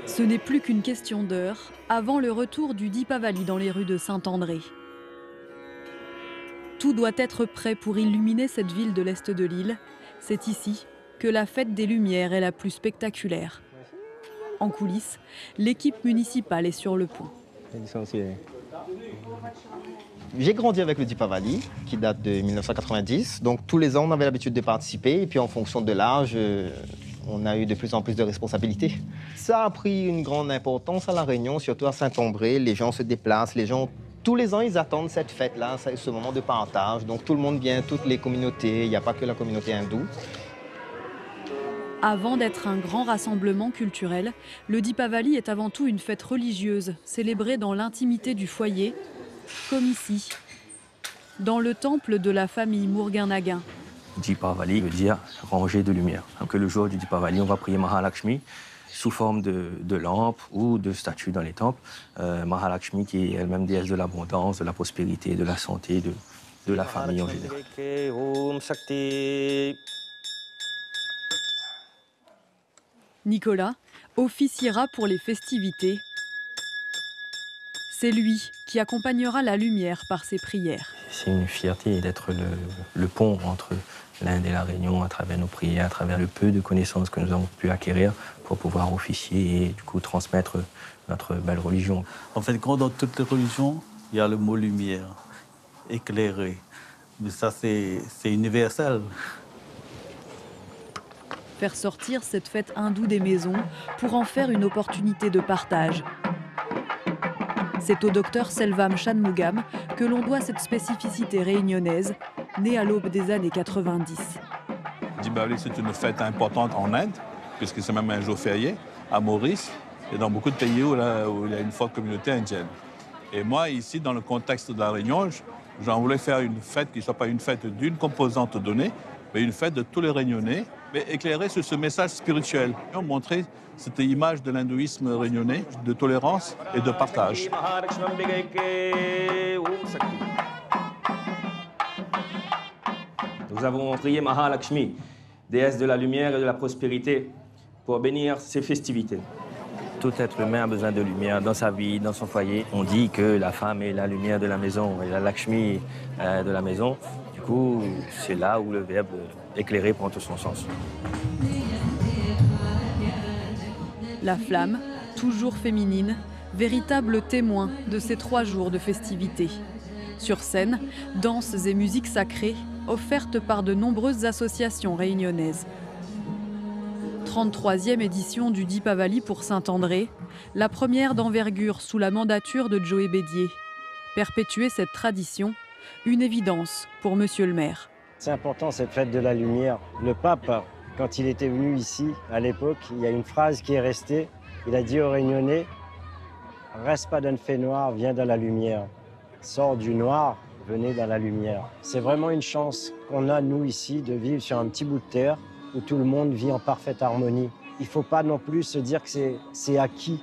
Ce n'est plus qu'une question d'heure avant le retour du Deepavali dans les rues de Saint-André. Tout doit être prêt pour illuminer cette ville de l'Est de l'île. C'est ici que la fête des Lumières est la plus spectaculaire. En coulisses, l'équipe municipale est sur le pont. J'ai grandi avec le Deepavali, qui date de 1990. Donc tous les ans, on avait l'habitude de participer. Et puis en fonction de l'âge, on a eu de plus en plus de responsabilités. Ça a pris une grande importance à La Réunion, surtout à Saint-André. Les gens se déplacent, tous les ans, ils attendent cette fête-là, ce moment de partage. Donc tout le monde vient, toutes les communautés, il n'y a pas que la communauté hindoue. Avant d'être un grand rassemblement culturel, le Deepavali est avant tout une fête religieuse, célébrée dans l'intimité du foyer, comme ici, dans le temple de la famille Murugan. Deepavali veut dire rangée de lumière. Donc le jour du Deepavali, on va prier Mahalakshmi sous forme de lampes ou de statues dans les temples. Mahalakshmi qui est elle-même déesse de l'abondance, de la prospérité, de la santé, de la famille en général. Nicolas officiera pour les festivités. C'est lui qui accompagnera la lumière par ses prières. C'est une fierté d'être le pont entre l'Inde et la Réunion à travers nos prières, à travers le peu de connaissances que nous avons pu acquérir pour pouvoir officier et du coup transmettre notre belle religion. En fait, dans toutes les religions, il y a le mot lumière, éclairé. Mais ça, c'est universel. Faire sortir cette fête hindoue des maisons pour en faire une opportunité de partage. C'est au docteur Selvam Shanmugam que l'on doit cette spécificité réunionnaise, née à l'aube des années 90. Deepavali, c'est une fête importante en Inde, puisque c'est même un jour férié, à Maurice, et dans beaucoup de pays où il y a une forte communauté indienne. Et moi, ici, dans le contexte de la Réunion, j'en voulais faire une fête qui ne soit pas une fête d'une composante donnée, mais une fête de tous les Réunionnais, mais éclairée sur ce message spirituel. On montrait cette image de l'hindouisme réunionnais, de tolérance et de partage. Nous avons prié Mahalakshmi, déesse de la lumière et de la prospérité, pour bénir ces festivités. Tout être humain a besoin de lumière dans sa vie, dans son foyer. On dit que la femme est la lumière de la maison et la Lakshmi de la maison. Du coup, c'est là où le verbe éclairer prend tout son sens. La flamme, toujours féminine, véritable témoin de ces 3 jours de festivités. Sur scène, danses et musiques sacrées offertes par de nombreuses associations réunionnaises. 33e édition du Deepavali pour Saint-André, la première d'envergure sous la mandature de Joey Bédier. Perpétuer cette tradition, une évidence pour Monsieur le maire. C'est important cette fête de la lumière. Le pape, quand il était venu ici, à l'époque, il y a une phrase qui est restée. Il a dit aux Réunionnais, « Reste pas dans le fait noir, viens dans la lumière. Sors du noir, venez dans la lumière. » C'est vraiment une chance qu'on a, nous, ici, de vivre sur un petit bout de terre où tout le monde vit en parfaite harmonie. Il ne faut pas non plus se dire que c'est acquis.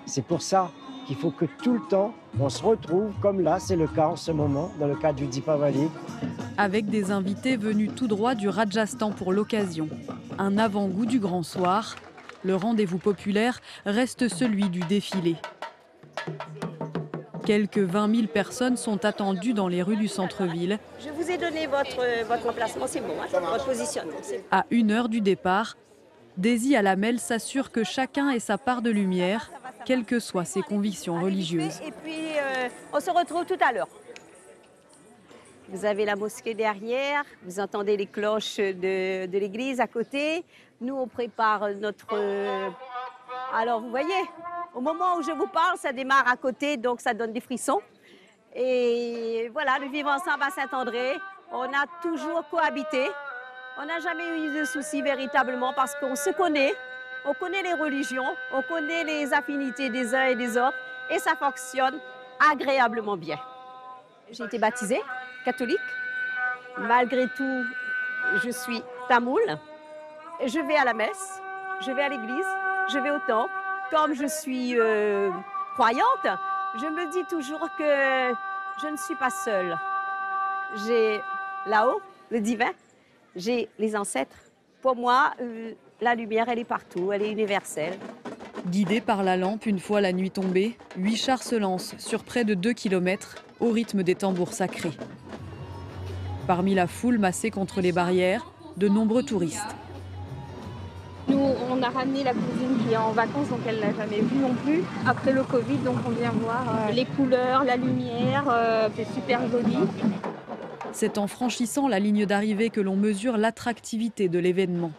C'est pour ça qu'il faut que tout le temps, on se retrouve, comme là, c'est le cas en ce moment, dans le cadre du Deepavali. Avec des invités venus tout droit du Rajasthan pour l'occasion. Un avant-goût du grand soir, le rendez-vous populaire reste celui du défilé. Quelques 20 000 personnes sont attendues dans les rues du centre-ville. Je vous ai donné votre emplacement, c'est bon, hein, votre positionnement. À 1 heure du départ, Daisy Alamel s'assure que chacun ait sa part de lumière, quelles que soient ses convictions religieuses. Et puis, on se retrouve tout à l'heure. Vous avez la mosquée derrière, vous entendez les cloches de l'église à côté. Nous, on prépare notre... Alors, vous voyez, au moment où je vous parle, ça démarre à côté, donc ça donne des frissons. Et voilà, le vivre ensemble à Saint-André, on a toujours cohabité. On n'a jamais eu de soucis véritablement parce qu'on se connaît, on connaît les religions, on connaît les affinités des uns et des autres et ça fonctionne agréablement bien. J'ai été baptisée catholique. Malgré tout, je suis tamoule. Je vais à la messe, je vais à l'église, je vais au temple. Comme je suis croyante, je me dis toujours que je ne suis pas seule. J'ai là-haut le divin, j'ai les ancêtres. Pour moi, la lumière, elle est partout, elle est universelle. Guidés par la lampe une fois la nuit tombée, 8 chars se lancent sur près de 2 km au rythme des tambours sacrés. Parmi la foule massée contre les barrières, de nombreux touristes. Nous, on a ramené la cousine qui est en vacances, donc elle ne l'a jamais vue non plus. Après le Covid, donc on vient voir les couleurs, la lumière, c'est super joli. C'est en franchissant la ligne d'arrivée que l'on mesure l'attractivité de l'événement.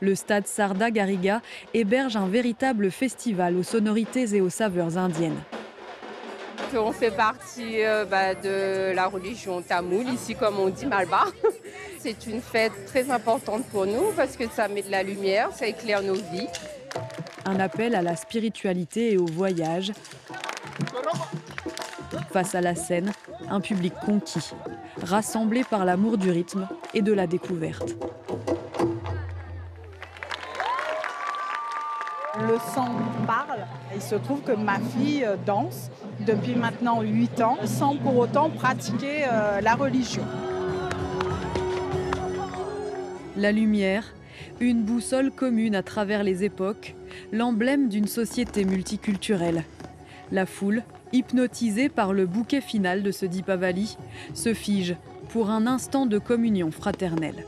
Le stade Sarda Garriga héberge un véritable festival aux sonorités et aux saveurs indiennes. On fait partie de la religion tamoule, ici comme on dit Malbar. C'est une fête très importante pour nous parce que ça met de la lumière, ça éclaire nos vies. Un appel à la spiritualité et au voyage. Face à la scène, un public conquis, rassemblé par l'amour du rythme et de la découverte. Le sang parle. Il se trouve que ma fille danse depuis maintenant 8 ans sans pour autant pratiquer la religion. La lumière, une boussole commune à travers les époques, l'emblème d'une société multiculturelle. La foule, hypnotisée par le bouquet final de ce Deepavali, se fige pour un instant de communion fraternelle.